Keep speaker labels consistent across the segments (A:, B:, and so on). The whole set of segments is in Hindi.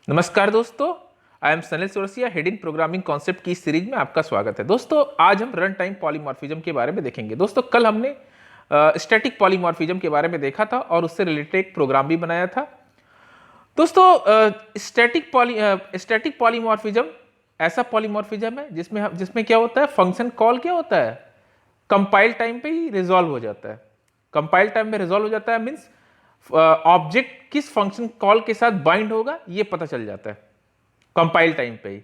A: नमस्कार दोस्तों, I am Sanil Sursiya, head in programming concept की सीरीज में आपका स्वागत है। दोस्तों आज हम रन टाइम पॉलीमॉर्फिज्म के बारे में देखेंगे। दोस्तों कल हमने स्टैटिक पॉलीमॉर्फिज्म के बारे में देखा था और उससे रिलेटेड एक प्रोग्राम भी बनाया था। दोस्तों स्टैटिक पॉलीमॉर्फिज्म ऐसा पॉलीमॉर्फिज्म है जिसमें क्या होता है, फंक्शन कॉल क्या होता है, कंपाइल टाइम पे ही रिजॉल्व हो जाता है। कंपाइल टाइम में रिजॉल्व हो जाता है मीन्स ऑब्जेक्ट किस फंक्शन कॉल के साथ बाइंड होगा ये पता चल जाता है कंपाइल टाइम पे ही।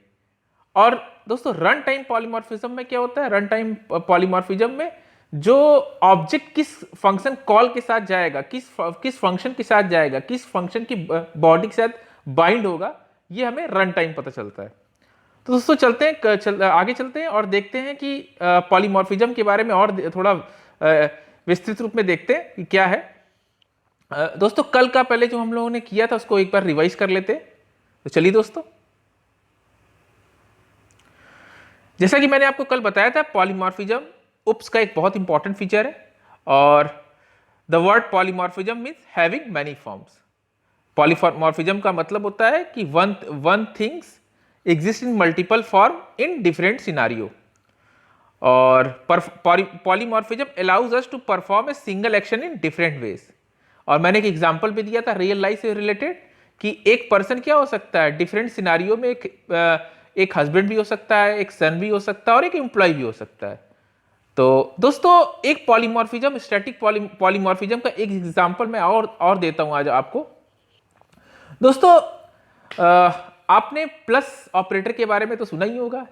A: और दोस्तों रन टाइम पॉलीमॉर्फिज्म में क्या होता है, रन टाइम पॉलीमॉर्फिज्म में जो ऑब्जेक्ट किस फंक्शन कॉल के साथ जाएगा, किस फंक्शन के साथ जाएगा, किस फंक्शन की बॉडी के साथ बाइंड होगा, ये हमें रन टाइम पता चलता है। तो दोस्तों चलते हैं आगे चलते हैं और देखते हैं कि पॉलीमॉर्फिज्म के बारे में और थोड़ा विस्तृत रूप में देखते हैं कि क्या है। दोस्तों कल का पहले जो हम लोगों ने किया था उसको एक बार रिवाइज कर लेते हैं। तो चलिए दोस्तों, जैसा कि मैंने आपको कल बताया था, पॉलीमॉर्फिज्म उप्स का एक बहुत इंपॉर्टेंट फीचर है और the word polymorphism means having many forms. Polymorphism का मतलब होता है कि one things exist in multiple form in different scenario. और polymorphism allows us to perform a single action in different ways. और मैंने एक एग्जांपल भी दिया था रियल लाइफ से रिलेटेड कि एक पर्सन क्या हो सकता है डिफरेंट सिनारियो में, एक हस्बैंड भी हो सकता है, एक सन भी हो सकता है और एक एम्प्लॉय भी हो सकता है। तो दोस्तों एक पॉलीमॉर्फिज्म, स्टैटिक पॉलीमॉर्फिज्म का एक एग्जांपल मैं और देता हूं आज आपको। दोस्तों आपने प्लस ऑपरेटर के बारे में तो सुना ही होगा।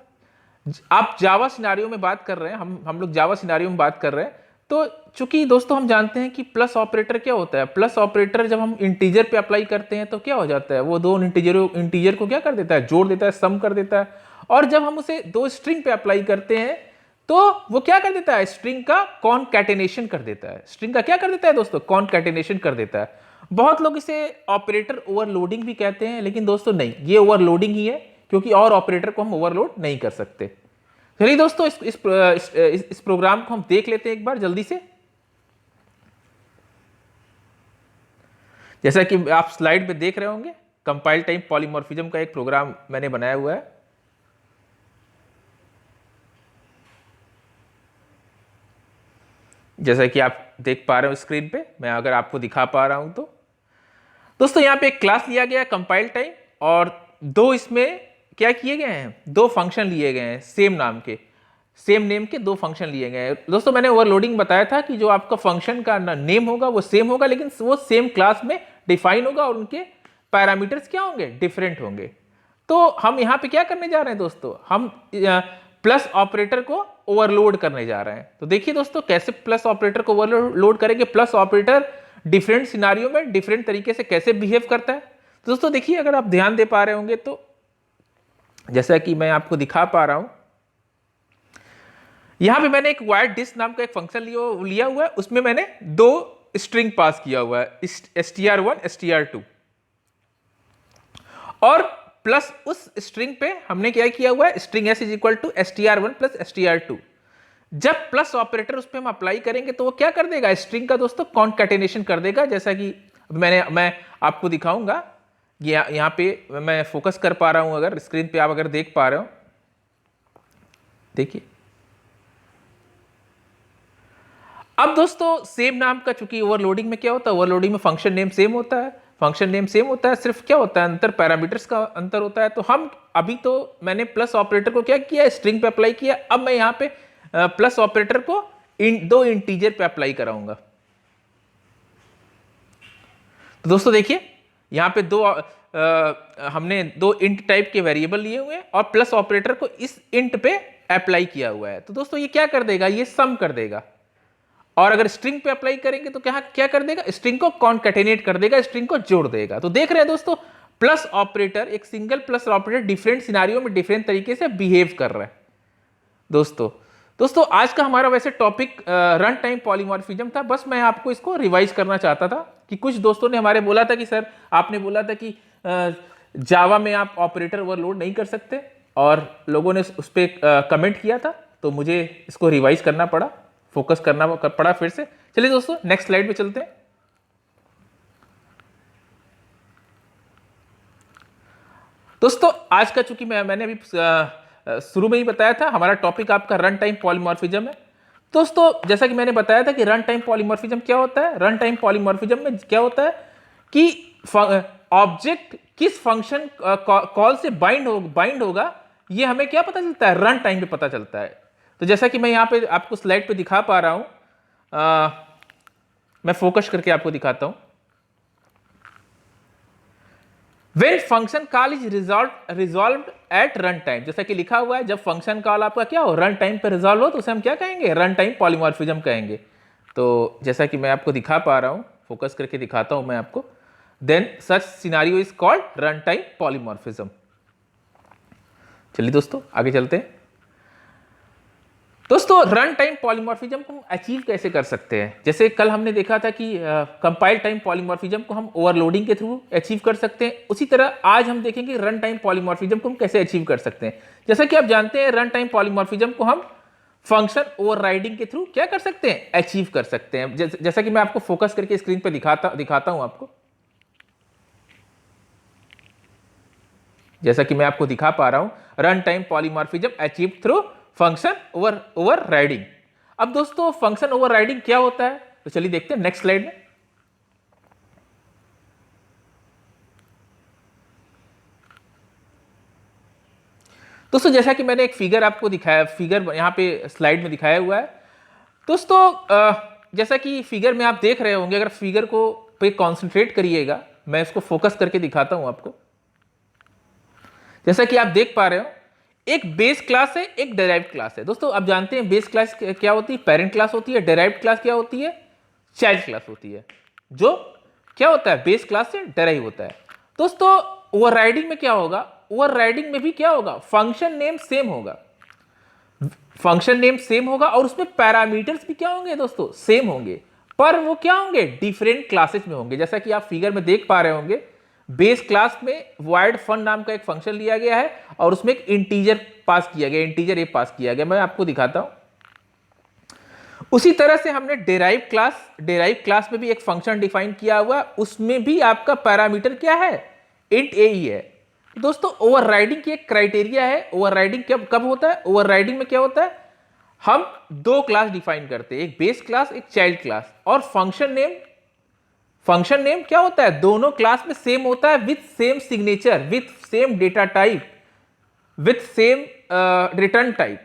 A: आप जावा सिनारियो में बात कर रहे हैं, हम लोग जावा सिनारियो में बात कर रहे हैं। तो चूंकि दोस्तों हम जानते हैं कि प्लस ऑपरेटर क्या होता है, प्लस ऑपरेटर जब हम इंटीजर पे अप्लाई करते हैं तो क्या हो जाता है, वो दो इंटीजर को क्या कर देता है, जोड़ देता है, सम कर देता है। और जब हम उसे दो स्ट्रिंग पे अप्लाई करते हैं तो वो क्या कर देता है, स्ट्रिंग का कॉनकैटिनेशन कर देता है। स्ट्रिंग का क्या कर देता है दोस्तों, कॉनकैटिनेशन कर देता है। बहुत लोग इसे ऑपरेटर ओवरलोडिंग भी कहते हैं, लेकिन दोस्तों नहीं, ये ओवरलोडिंग ही है, क्योंकि और ऑपरेटर को हम ओवरलोड नहीं कर सकते। चलिए दोस्तों इस प्रोग्राम को हम देख लेते हैं एक बार जल्दी से। जैसा कि आप स्लाइड में देख रहे होंगे, कंपाइल टाइम पॉलीमॉर्फिज्म का एक प्रोग्राम मैंने बनाया हुआ है। जैसा कि आप देख पा रहे हो स्क्रीन पे, मैं अगर आपको दिखा पा रहा हूं तो दोस्तों यहां पे एक क्लास लिया गया है कंपाइल टाइम, और दो इसमें क्या किए गए हैं, दो फंक्शन लिए गए हैं, सेम नेम के दो फंक्शन लिए गए हैं। दोस्तों मैंने ओवरलोडिंग बताया था कि जो आपका फंक्शन का नेम होगा वो सेम होगा, लेकिन वो सेम क्लास में डिफाइन होगा और उनके पैरामीटर्स क्या होंगे, डिफरेंट होंगे। तो हम यहां पे क्या करने जा रहे हैं दोस्तों, हम प्लस ऑपरेटर को ओवरलोड करने जा रहे हैं। तो देखिए दोस्तों कैसे प्लस ऑपरेटर को ओवरलोड करेंगे। प्लस ऑपरेटर डिफरेंट सिनारियो में डिफरेंट तरीके से कैसे बिहेव करता है। तो दोस्तों देखिए, अगर आप ध्यान दे पा रहे होंगे तो जैसा कि मैं आपको दिखा पा रहा हूं, यहां पे मैंने एक वाइड डिस्क नाम का एक फंक्शन लिया हुआ है, उसमें मैंने दो स्ट्रिंग पास किया हुआ है, str1 str2, और प्लस उस स्ट्रिंग पे हमने क्या किया हुआ है, string s is equal to str1 plus str2। जब प्लस ऑपरेटर उस पर हम अप्लाई करेंगे तो वो क्या कर देगा, स्ट्रिंग का दोस्तों कॉन्कैटिनेशन कर देगा। जैसा कि मैं आपको दिखाऊंगा, यहां पे मैं फोकस कर पा रहा हूं, अगर स्क्रीन पे आप अगर देख पा रहे हो, देखिए। अब दोस्तों सेम नाम का, चूंकि ओवरलोडिंग में क्या होता है, ओवरलोडिंग में फंक्शन नेम सेम होता है, सिर्फ क्या होता है, अंतर पैरामीटर्स का अंतर होता है। तो हम अभी तो मैंने प्लस ऑपरेटर को क्या किया, स्ट्रिंग पे अप्लाई किया। अब मैं यहां पे प्लस ऑपरेटर को दो इंटीजर पे अप्लाई कराऊंगा। तो दोस्तों देखिए, यहां पे हमने दो इंट टाइप के वेरिएबल लिए हुए हैं और प्लस ऑपरेटर को इस इंट पे अप्लाई किया हुआ है। तो दोस्तों ये क्या कर देगा, ये सम कर देगा। और अगर स्ट्रिंग पे अप्लाई करेंगे तो क्या कर देगा, स्ट्रिंग को कॉन्कैटिनेट कर देगा, स्ट्रिंग को जोड़ देगा। तो देख रहे हैं दोस्तों, प्लस ऑपरेटर, एक single plus operator different scenario में डिफरेंट तरीके से बिहेव कर रहा है। दोस्तों आज का हमारा वैसे टॉपिक रन टाइम पॉलीमॉर्फिज्म था, बस मैं आपको इसको रिवाइज करना चाहता था कि कुछ दोस्तों ने हमारे बोला था कि सर आपने बोला था कि जावा में आप ऑपरेटर ओवरलोड नहीं कर सकते, और लोगों ने उस पर कमेंट किया था, तो मुझे इसको रिवाइज करना पड़ा, फोकस करना पड़ा फिर से। चलिए दोस्तों नेक्स्ट स्लाइड पे चलते हैं। दोस्तों आज का चूंकि मैंने अभी शुरू में ही बताया था, हमारा टॉपिक आपका रन टाइम पॉलीमॉर्फिज्म है। दोस्तों जैसा कि मैंने बताया था कि रन टाइम पॉलीमॉर्फिज्म क्या होता है, रन टाइम पॉलीमॉर्फिज्म में क्या होता है कि ऑब्जेक्ट किस फंक्शन कॉल से बाइंड होगा, ये हमें क्या पता चलता है, रन टाइम पे पता चलता है। तो जैसा कि मैं यहाँ पे आपको स्लाइड पे दिखा पा रहा हूं, मैं फोकस करके आपको दिखाता हूं। When function call is resolved at run time, जैसा कि लिखा हुआ है, जब फंक्शन कॉल आपका क्या हो, रन टाइम पे रिजॉल्व हो, तो उसे हम क्या कहेंगे, रन टाइम पॉलीमॉर्फिज्म कहेंगे। तो जैसा कि मैं आपको दिखा पा रहा हूं, फोकस करके दिखाता हूं मैं आपको, then such scenario is called run time polymorphism. चलिए दोस्तों आगे चलते हैं। दोस्तों रन टाइम पॉलीमॉर्फिज्म को हम अचीव कैसे कर सकते हैं, जैसे कल हमने देखा था कि कंपाइल टाइम पॉलीमॉर्फिज्म को हम ओवरलोडिंग के थ्रू अचीव कर सकते हैं, उसी तरह आज हम देखेंगे रन टाइम पॉलीमॉर्फिज्म को हम कैसे अचीव कर सकते हैं। जैसा कि आप जानते हैं रन टाइम पॉलीमॉर्फिज्म को हम फंक्शन ओवरराइडिंग के थ्रू क्या कर सकते हैं, अचीव कर सकते हैं। जैसा कि मैं आपको फोकस करके स्क्रीन पर दिखाता हूं आपको, जैसा कि मैं आपको दिखा पा रहा हूं, run time polymorphism achieve through function overriding. अब दोस्तों फंक्शन ओवरराइडिंग क्या होता है, तो चलिए देखते हैं नेक्स्ट स्लाइड में। दोस्तों जैसा कि मैंने एक फिगर आपको दिखाया, फिगर यहां पे स्लाइड में दिखाया हुआ है। दोस्तों जैसा कि फिगर में आप देख रहे होंगे, अगर फिगर को पे कॉन्सेंट्रेट करिएगा, मैं इसको फोकस करके दिखाता हूं आपको। जैसा कि आप देख पा रहे हो, एक बेस क्लास है, एक डेराइव्ड क्लास है। दोस्तों आप जानते हैं बेस क्लास क्या होती है, पेरेंट क्लास होती है। डेराइव्ड क्लास क्या होती है, चाइल्ड क्लास होती है, जो क्या होता है, बेस क्लास से डेराइव होता है। दोस्तों ओवरराइडिंग में क्या होगा, ओवरराइडिंग में भी क्या होगा, फंक्शन नेम सेम होगा, फंक्शन नेम सेम होगा और उसमें पैरामीटर्स भी क्या होंगे दोस्तों, सेम होंगे, पर वो क्या होंगे, डिफरेंट क्लासेस में होंगे। जैसा कि आप फिगर में देख पा रहे होंगे, बेस क्लास में void fun नाम का एक फंक्शन लिया गया है और उसमें एक इंटीजर पास किया गया, इंटीजर ए पास किया गया, मैं आपको दिखाता हूं। उसी तरह से हमने डेराइव क्लास में भी एक फंक्शन डिफाइन किया हुआ, उसमें भी आपका पैरामीटर क्या है, इंट ए ही है। दोस्तों ओवरराइडिंग की एक क्राइटेरिया है, ओवरराइडिंग कब होता है, ओवरराइडिंग में क्या होता है, हम दो क्लास डिफाइन करते हैं, एक बेस क्लास एक चाइल्ड क्लास, और फंक्शन नेम क्या होता है, दोनों क्लास में सेम होता है, with same signature, with same data type, with same return type.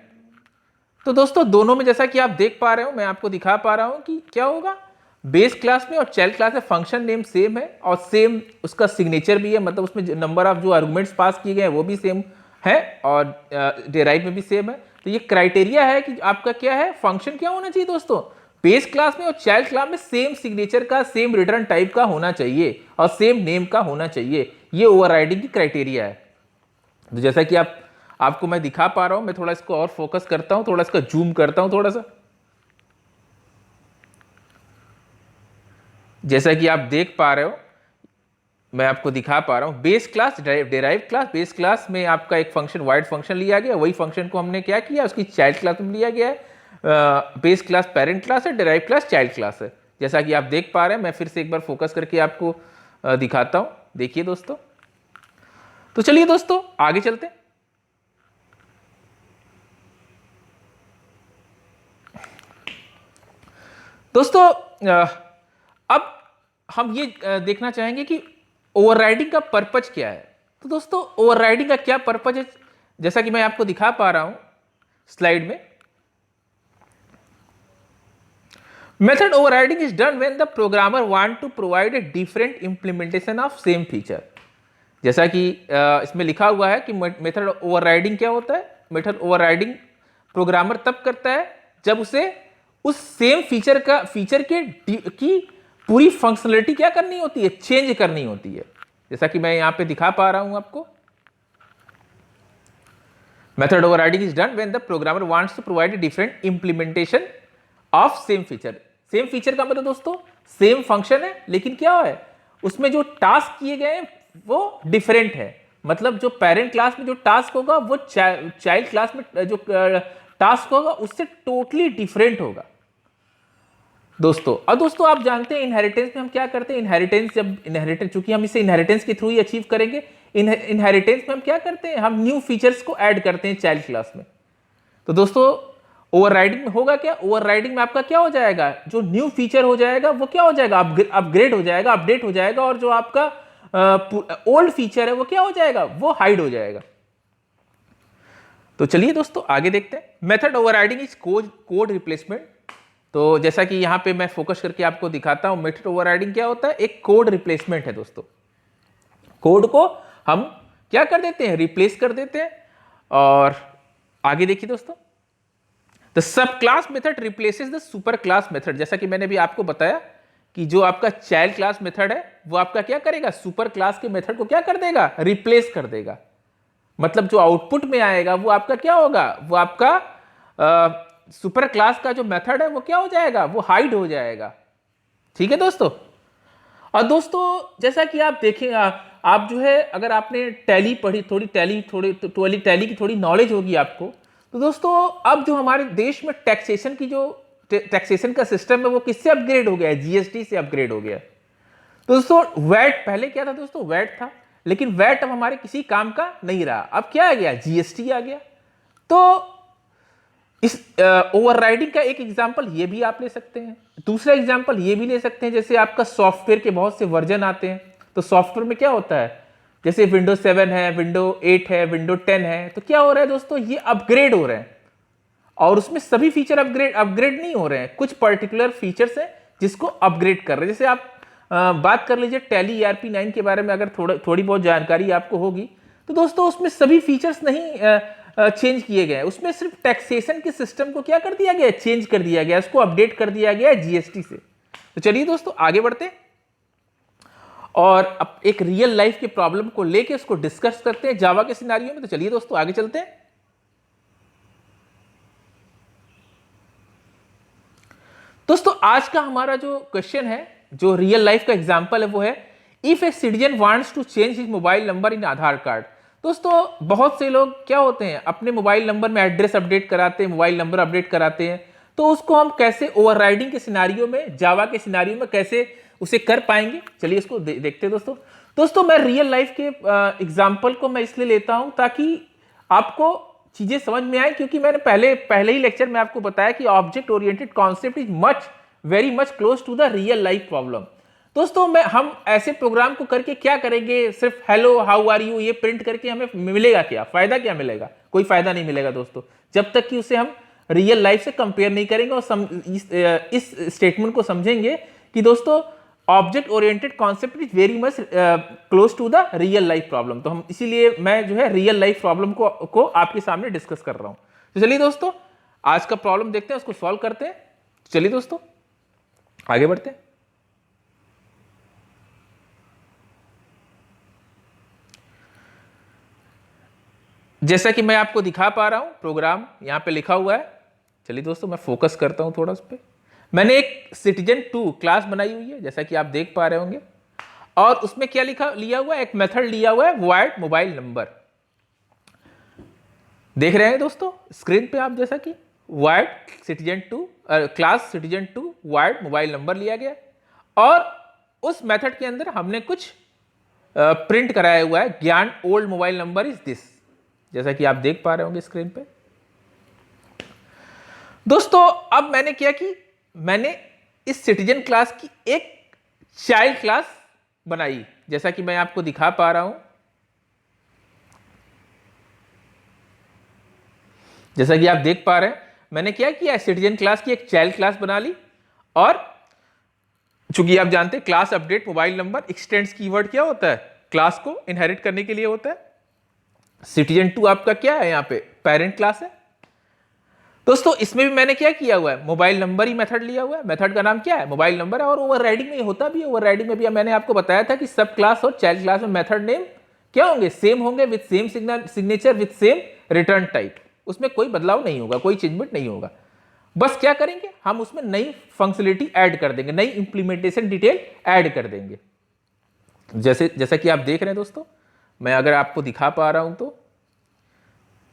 A: तो दोस्तों दोनों में जैसा कि आप देख पा रहे हो, मैं आपको दिखा पा रहा हूं कि क्या होगा, बेस क्लास में और चाइल्ड क्लास में फंक्शन नेम सेम है और सेम उसका सिग्नेचर भी है, मतलब उसमें नंबर ऑफ जो आर्गुमेंट्स पास किए गए हैं वो भी सेम है और डेराइव में भी सेम है। तो ये क्राइटेरिया है कि आपका क्या है, फंक्शन क्या होना चाहिए दोस्तों, बेस क्लास में और चाइल्ड क्लास में सेम सिग्नेचर का, सेम रिटर्न टाइप का होना चाहिए और सेम नेम का होना चाहिए। ये ओवरराइडिंग की क्राइटेरिया है। तो जैसा कि आपको मैं दिखा पा रहा हूं, मैं थोड़ा इसको और फोकस करता हूं, थोड़ा इसका जूम करता हूं थोड़ा सा। जैसा कि आप देख पा रहे हो, मैं आपको दिखा पा रहा हूं, base class derive class, base class में आपका एक फंक्शन वाइड फंक्शन लिया गया, वही फंक्शन को हमने क्या किया, उसकी चाइल्ड क्लास में लिया गया है। बेस क्लास पेरेंट क्लास है, डेराइव क्लास चाइल्ड क्लास है। जैसा कि आप देख पा रहे हैं, मैं फिर से एक बार फोकस करके आपको दिखाता हूं, देखिए दोस्तों। तो चलिए दोस्तों आगे चलते हैं। दोस्तों अब हम ये देखना चाहेंगे कि ओवरराइडिंग का पर्पज क्या है। तो दोस्तों ओवरराइडिंग का क्या पर्पज है, जैसा कि मैं आपको दिखा पा रहा हूं स्लाइड में, method overriding is done when the programmer want to provide a different implementation of same feature. जैसा कि इसमें लिखा हुआ है कि मेथड ओवरराइडिंग क्या होता है, मेथड ओवरराइडिंग प्रोग्रामर तब करता है जब उसे उस सेम फीचर की पूरी फंक्शनलिटी क्या करनी होती है, चेंज करनी होती है। जैसा कि मैं यहां पे दिखा पा रहा हूं आपको, method overriding is done when the programmer wants to provide a different implementation of same feature. Same feature का मतलब दोस्तों सेम फंक्शन है, लेकिन क्या है, उसमें जो टास्क किए गए हैं वो डिफरेंट है। मतलब जो पेरेंट क्लास में जो टास्क होगा वो चाइल्ड क्लास में जो टास्क होगा उससे टोटली डिफरेंट होगा दोस्तों। और दोस्तों आप जानते हैं इनहेरिटेंस में हम क्या करते हैं, इनहेरिटेंस चूंकि हम इसे इनहेरिटेंस के थ्रू ही अचीव करेंगे, इनहेरिटेंस में हम क्या करते हैं, हम न्यू फीचर्स को ऐड करते हैं चाइल्ड क्लास में। तो दोस्तों ओवरराइडिंग में होगा क्या, ओवरराइडिंग में आपका क्या हो जाएगा, जो न्यू फीचर हो जाएगा वो क्या हो जाएगा, अपग्रेड हो जाएगा, अपडेट हो जाएगा, और जो आपका ओल्ड फीचर है वो क्या हो जाएगा, वो हाइड हो जाएगा। तो चलिए दोस्तों आगे देखते हैं। Method overriding is code replacement. तो जैसा कि यहां पे मैं फोकस करके आपको दिखाता हूं, मेथड ओवरराइडिंग क्या होता है, एक कोड रिप्लेसमेंट है दोस्तों। कोड को हम क्या कर देते हैं, रिप्लेस कर देते हैं। और आगे देखिए दोस्तों, the sub class method replaces the super class method. जैसा कि मैंने भी आपको बताया कि जो आपका चाइल्ड क्लास मेथड है वो आपका क्या करेगा, सुपर क्लास के मेथड को क्या कर देगा, रिप्लेस कर देगा। मतलब जो आउटपुट में आएगा वो आपका क्या होगा, वो आपका सुपर क्लास का जो मेथड है वो क्या हो जाएगा, वो हाइड हो जाएगा। ठीक है दोस्तों। और दोस्तों जैसा कि आप देखें, आप जो है अगर आपने टैली पढ़ी, टैली की थोड़ी नॉलेज होगी आपको, तो दोस्तों अब जो हमारे देश में टैक्सेशन की जो टैक्सेशन का सिस्टम है वो किससे अपग्रेड हो गया है, जीएसटी से अपग्रेड हो गया है। तो दोस्तों वैट पहले क्या था दोस्तों, वैट था, लेकिन वैट अब हमारे किसी काम का नहीं रहा। अब क्या आ गया, जीएसटी आ गया। तो इस ओवरराइडिंग का एक एग्जांपल ये भी आप ले सकते हैं। दूसरा एग्जांपल ये भी ले सकते हैं, जैसे आपका सॉफ्टवेयर के बहुत से वर्जन आते हैं। तो सॉफ्टवेयर में क्या होता है, जैसे विंडो 7 है, विंडो 8 है, विंडो 10 है, तो क्या हो रहा है दोस्तों, ये अपग्रेड हो रहे हैं। और उसमें सभी फीचर अपग्रेड नहीं हो रहे हैं, कुछ पर्टिकुलर फीचर्स हैं जिसको अपग्रेड कर रहे हैं। जैसे आप बात कर लीजिए टैली ERP 9 के बारे में, अगर थोड़ी बहुत जानकारी आपको होगी, तो दोस्तों उसमें सभी फीचर्स नहीं चेंज किए गए, उसमें सिर्फ टैक्सेशन के सिस्टम को क्या कर दिया गया, चेंज कर दिया गया, उसको अपडेट कर दिया गया जीएसटी से। तो चलिए दोस्तों आगे बढ़ते हैं और अब एक रियल लाइफ के प्रॉब्लम को लेके उसको डिस्कस करते हैं जावा के सिनेरियो में। तो चलिए दोस्तों आगे चलते हैं। दोस्तों आज का हमारा जो क्वेश्चन है, जो रियल लाइफ का एग्जांपल है, वो है if a citizen wants to change his mobile number in Aadhaar card. दोस्तों बहुत से लोग क्या होते हैं, अपने मोबाइल नंबर में एड्रेस अपडेट कराते हैं, मोबाइल नंबर अपडेट कराते हैं। तो उसको हम कैसे ओवरराइडिंग के सिनेरियो में, जावा के सिनेरियो में कैसे उसे कर पाएंगे, चलिए इसको देखते हैं दोस्तों। मैं रियल लाइफ के एग्जाम्पल को मैं इसलिए लेता हूं ताकि आपको चीजें समझ में आए, क्योंकि मैंने पहले ही लेक्चर में आपको बताया कि object oriented concept is very much close to the real life problem. दोस्तों हम ऐसे प्रोग्राम को करके क्या करेंगे, सिर्फ हेलो हाउ आर यू ये प्रिंट करके हमें मिलेगा क्या, फायदा क्या मिलेगा, कोई फायदा नहीं मिलेगा दोस्तों, जब तक कि उसे हम रियल लाइफ से कंपेयर नहीं करेंगे और इस स्टेटमेंट को समझेंगे कि दोस्तों object oriented concept is very much close to the real life problem. तो हम इसीलिए मैं जो है रियल लाइफ प्रॉब्लम को आपके सामने डिस्कस कर रहा हूं। तो चलिए दोस्तों आज का प्रॉब्लम देखते हैं, उसको सॉल्व करते हैं। चलिए दोस्तों आगे बढ़ते हैं। जैसा कि मैं आपको दिखा पा रहा हूं, प्रोग्राम यहां पे लिखा हुआ है। चलिए दोस्तों मैं फोकस करता हूं थोड़ा उस पर। मैंने एक Citizen2 क्लास बनाई हुई है, जैसा कि आप देख पा रहे होंगे, और उसमें क्या लिया हुआ है, एक मेथड लिया हुआ है void मोबाइल नंबर। देख रहे हैं दोस्तों स्क्रीन पे आप, जैसा कि void Citizen2 class Citizen2 void mobile number लिया गया, और उस मेथड के अंदर हमने कुछ प्रिंट कराया हुआ है, ज्ञान old mobile number is this, जैसा कि आप देख पा रहे होंगे स्क्रीन पे। दोस्तों अब मैंने क्या की, मैंने इस सिटीजन क्लास की एक चाइल्ड क्लास बनाई, जैसा कि मैं आपको दिखा पा रहा हूं। जैसा कि आप देख पा रहे हैं मैंने क्या किया, सिटीजन क्लास की एक चाइल्ड क्लास बना ली, और चूंकि आप जानते हैं class update mobile number x tends keyword क्या होता है, क्लास को इनहेरिट करने के लिए होता है। Citizen2 आपका क्या है, यहां पे पेरेंट क्लास है। दोस्तों इसमें भी मैंने क्या किया हुआ है, मोबाइल नंबर ही मेथड लिया हुआ है, मेथड का नाम क्या है, मोबाइल नंबर है। और ओवरराइडिंग में होता भी है, ओवरराइडिंग में भी मैंने आपको बताया था कि सब क्लास और चाइल्ड क्लास में मेथड नेम क्या होंगे, सेम होंगे, with same signature, with same return type, उसमें कोई बदलाव नहीं होगा, कोई चेंजमेंट नहीं होगा। बस क्या करेंगे, हम उसमें नई फंक्शनलिटी ऐड कर देंगे, नई इंप्लीमेंटेशन डिटेल ऐड कर देंगे। जैसा कि आप देख रहे हैं दोस्तों, मैं अगर आपको दिखा पा रहा हूं तो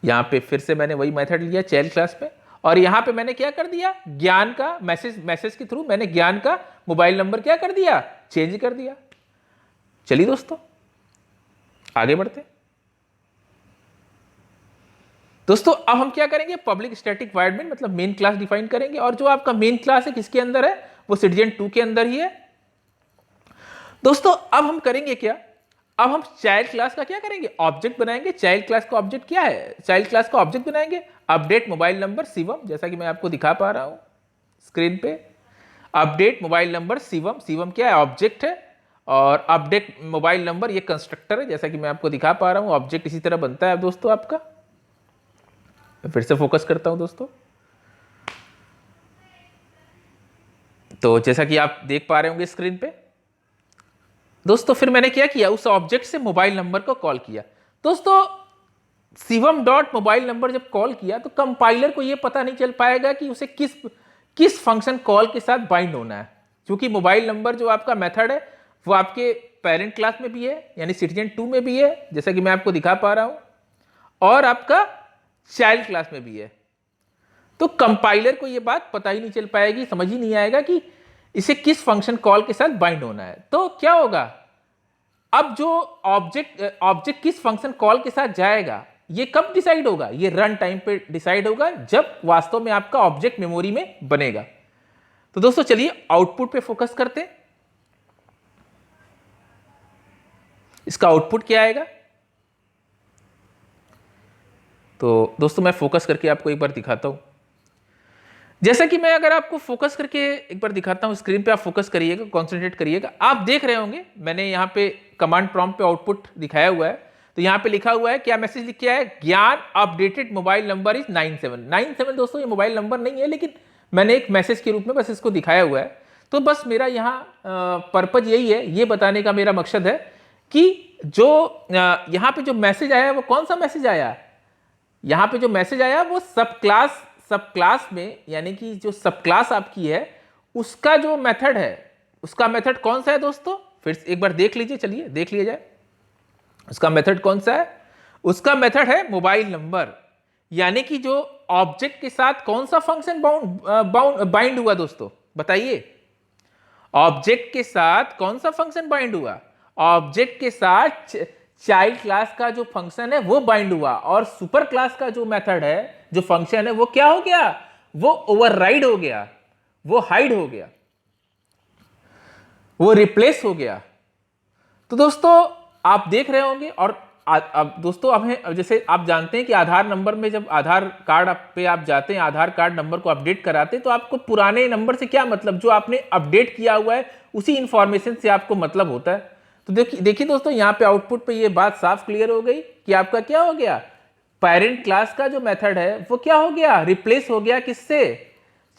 A: यहां पे फिर से मैंने वही मेथड लिया चाइल्ड क्लास पे, और यहां पे मैंने क्या कर दिया, ज्ञान का मैसेज के थ्रू मैंने ज्ञान का मोबाइल नंबर क्या कर दिया, चेंज कर दिया। चलिए दोस्तों आगे बढ़ते दोस्तों, अब हम क्या करेंगे, पब्लिक स्टैटिक वॉइड मेन मतलब मेन क्लास डिफाइन करेंगे, और जो आपका मेन क्लास है किसके अंदर है, वो सिटीजन 2 के अंदर ही है। दोस्तों अब हम करेंगे क्या, अब हम चाइल्ड क्लास का क्या करेंगे, ऑब्जेक्ट बनाएंगे। चाइल्ड क्लास का ऑब्जेक्ट क्या है, चाइल्ड क्लास का ऑब्जेक्ट बनाएंगे अपडेट मोबाइल नंबर शिवम, जैसा कि मैं आपको दिखा पा रहा हूं स्क्रीन पे। Update mobile number Shivam, Shivam क्या है, ऑब्जेक्ट है, और अपडेट मोबाइल नंबर ये कंस्ट्रक्टर है, जैसा कि मैं आपको दिखा पा रहा हूं। ऑब्जेक्ट इसी तरह बनता है दोस्तों आपका। मैं फिर से फोकस करता हूं दोस्तों। तो जैसा कि आप देख पा रहे होंगे स्क्रीन पे दोस्तों, फिर मैंने क्या किया, उस ऑब्जेक्ट से मोबाइल नंबर को कॉल किया। दोस्तों शिवम डॉट मोबाइल नंबर जब कॉल किया तो कंपाइलर को यह पता नहीं चल पाएगा कि उसे किस फंक्शन कॉल के साथ बाइंड होना है, क्योंकि मोबाइल नंबर जो आपका मेथड है वो आपके पेरेंट क्लास में भी है, यानी सिटीजन 2 में भी है, जैसा कि मैं आपको दिखा पा रहा हूं, और आपका चाइल्ड क्लास में भी है। तो कंपाइलर को यह बात पता ही नहीं चल पाएगी, समझ ही नहीं आएगा कि इसे किस फंक्शन कॉल के साथ बाइंड होना है। तो क्या होगा, अब जो ऑब्जेक्ट किस फंक्शन कॉल के साथ जाएगा ये कब डिसाइड होगा, ये रन टाइम पे डिसाइड होगा, जब वास्तव में आपका ऑब्जेक्ट मेमोरी में बनेगा। तो दोस्तों चलिए आउटपुट पे फोकस करते हैं। इसका आउटपुट क्या आएगा, तो दोस्तों मैं फोकस करके आपको एक बार दिखाता हूं। जैसा कि मैं अगर आपको फोकस करके एक बार दिखाता हूं, स्क्रीन पे आप फोकस करिएगा, कॉन्सेंट्रेट करिएगा। आप देख रहे होंगे मैंने यहाँ पे कमांड प्रॉम्प्ट पे आउटपुट दिखाया हुआ है। तो यहाँ पे लिखा हुआ है, क्या मैसेज लिखा है, ज्ञान अपडेटेड मोबाइल नंबर इज 9797। दोस्तों ये मोबाइल नंबर नहीं है, लेकिन मैंने एक मैसेज के रूप में बस इसको दिखाया हुआ है। तो बस मेरा यहाँ पर्पज यही है, ये बताने का मेरा मकसद है कि जो यहाँ पे जो मैसेज आया वो कौन सा मैसेज आया, यहाँ पे जो मैसेज आया वो सब क्लास में, यानी कि जो सब क्लास आपकी है उसका जो मेथड है, उसका मेथड कौन सा है दोस्तों, फिर एक बार देख लीजिए, चलिए देख लिया जाए। उसका मेथड कौन सा है, उसका मेथड है मोबाइल नंबर, यानी कि जो ऑब्जेक्ट के साथ कौन सा फंक्शन बाइंड हुआ दोस्तों, बताइए। ऑब्जेक्ट के साथ कौन सा फंक्शन बाइंड हुआ, ऑब्जेक्ट के साथ चाइल्ड क्लास का जो फंक्शन है वो बाइंड हुआ, और सुपर क्लास का जो मेथड है, जो फंक्शन है, वो क्या हो गया, वो ओवरराइड हो गया, वो हाइड हो गया, वो रिप्लेस हो गया। तो दोस्तों आप देख रहे होंगे, और अब दोस्तों अब जैसे आप जानते हैं कि आधार नंबर में जब आधार कार्ड पे आप जाते हैं, आधार कार्ड नंबर को अपडेट कराते हैं, तो आपको पुराने नंबर से क्या मतलब, जो आपने अपडेट किया हुआ है उसी इंफॉर्मेशन से आपको मतलब होता है। तो देखिए दोस्तों, यहाँ पे आउटपुट पे ये बात साफ क्लियर हो गई कि आपका क्या हो गया, पेरेंट क्लास का जो मेथड है वो क्या हो गया, रिप्लेस हो गया किससे,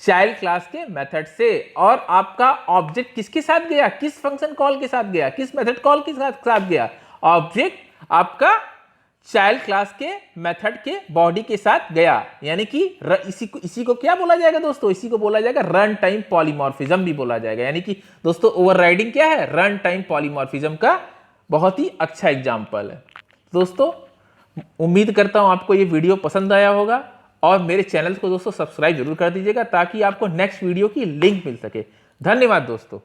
A: चाइल्ड क्लास के मेथड से। और आपका ऑब्जेक्ट किसके साथ गया, किस फंक्शन कॉल के साथ गया, किस मेथड कॉल के साथ गया, ऑब्जेक्ट आपका चाइल्ड क्लास के मेथड के बॉडी के साथ गया, यानी कि इसी को क्या बोला जाएगा दोस्तों, इसी को बोला जाएगा रन टाइम पॉलीमॉर्फिज्म भी बोला जाएगा। यानी कि दोस्तों ओवरराइडिंग क्या है, रन टाइम पॉलीमॉर्फिज्म का बहुत ही अच्छा एग्जांपल है। दोस्तों उम्मीद करता हूं आपको ये वीडियो पसंद आया होगा, और मेरे चैनल को दोस्तों सब्सक्राइब जरूर कर दीजिएगा, ताकि आपको नेक्स्ट वीडियो की लिंक मिल सके। धन्यवाद दोस्तों।